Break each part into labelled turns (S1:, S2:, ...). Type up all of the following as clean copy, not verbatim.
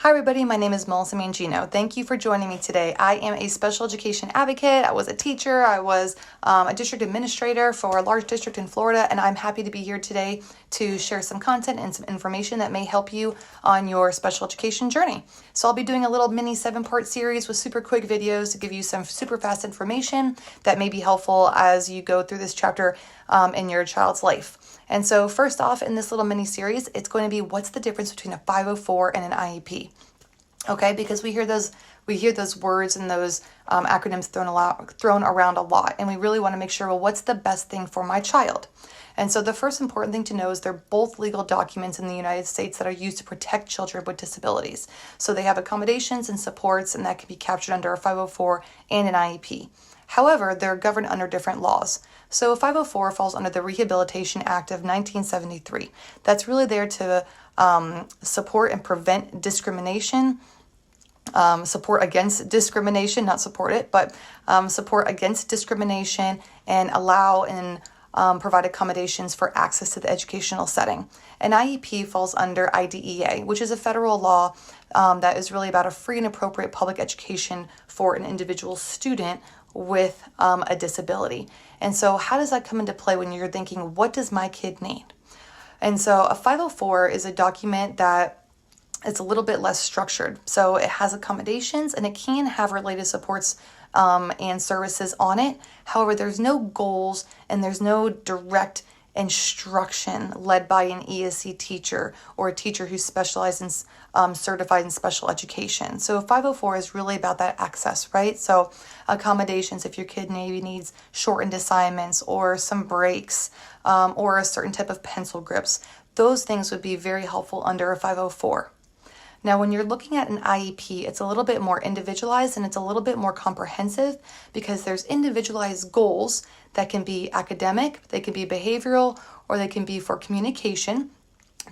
S1: Hi everybody, my name is Melissa Mangino. Thank you for joining me today. I am a special education advocate. I was a teacher. I was a district administrator for a large district in Florida, and I'm happy to be here today to share some content and some information that may help you on your special education journey. So I'll be doing a little mini 7-part series with super quick videos to give you some super fast information that may be helpful as you go through this chapter in your child's life. And so first off, in this little mini series, it's going to be what's the difference between a 504 and an IEP. Okay, because we hear those words and those acronyms thrown around a lot, and we really want to make sure, well, what's the best thing for my child? And so the first important thing to know is they're both legal documents in the United States that are used to protect children with disabilities. So they have accommodations and supports, and that can be captured under a 504 and an IEP. However, they're governed under different laws. So 504 falls under the Rehabilitation Act of 1973. That's really there to support and prevent discrimination, support against discrimination, not support it, but support against discrimination and allow and provide accommodations for access to the educational setting. An IEP falls under IDEA, which is a federal law that is really about a free and appropriate public education for an individual student with a disability. And so how does that come into play when you're thinking, what does my kid need? And so a 504 is a document that it's a little bit less structured. So it has accommodations and it can have related supports and services on it. However, there's no goals and there's no direct instruction led by an ESC teacher or a teacher who's specialized in certified in special education. So 504 is really about that access, right? So accommodations, if your kid maybe needs shortened assignments or some breaks or a certain type of pencil grips, those things would be very helpful under a 504. Now, when you're looking at an IEP, it's a little bit more individualized and it's a little bit more comprehensive because there's individualized goals that can be academic, they can be behavioral, or they can be for communication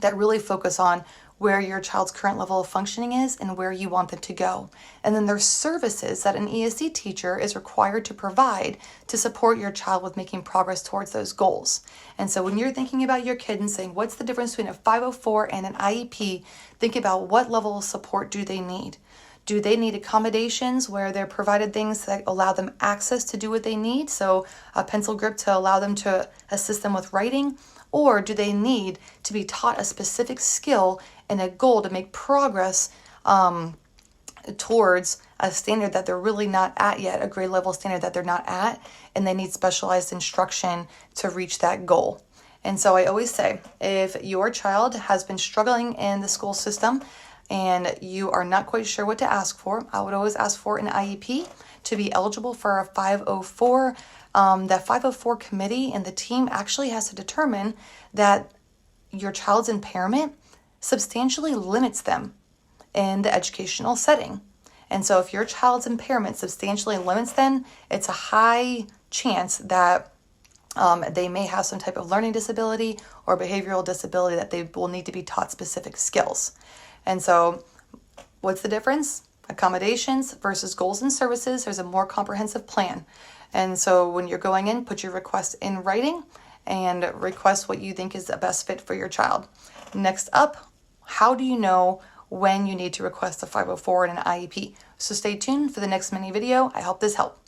S1: that really focus on where your child's current level of functioning is and where you want them to go. And then there's services that an ESC teacher is required to provide to support your child with making progress towards those goals. And so when you're thinking about your kid and saying, what's the difference between a 504 and an IEP, think about what level of support do they need. Do they need accommodations where they're provided things that allow them access to do what they need? So a pencil grip to allow them to assist them with writing? Or do they need to be taught a specific skill and a goal to make progress towards a standard that they're really not at yet, a grade level standard that they're not at, and they need specialized instruction to reach that goal? And so I always say, if your child has been struggling in the school system and you are not quite sure what to ask for, I would always ask for an IEP to be eligible for a 504. That 504 committee and the team actually has to determine that your child's impairment substantially limits them in the educational setting. And so if your child's impairment substantially limits them, it's a high chance that they may have some type of learning disability or behavioral disability that they will need to be taught specific skills. And so what's the difference? Accommodations versus goals and services. There's a more comprehensive plan. And so when you're going in, put your request in writing and request what you think is the best fit for your child. Next up, how do you know when you need to request a 504 and an IEP? So stay tuned for the next mini video. I hope this helped.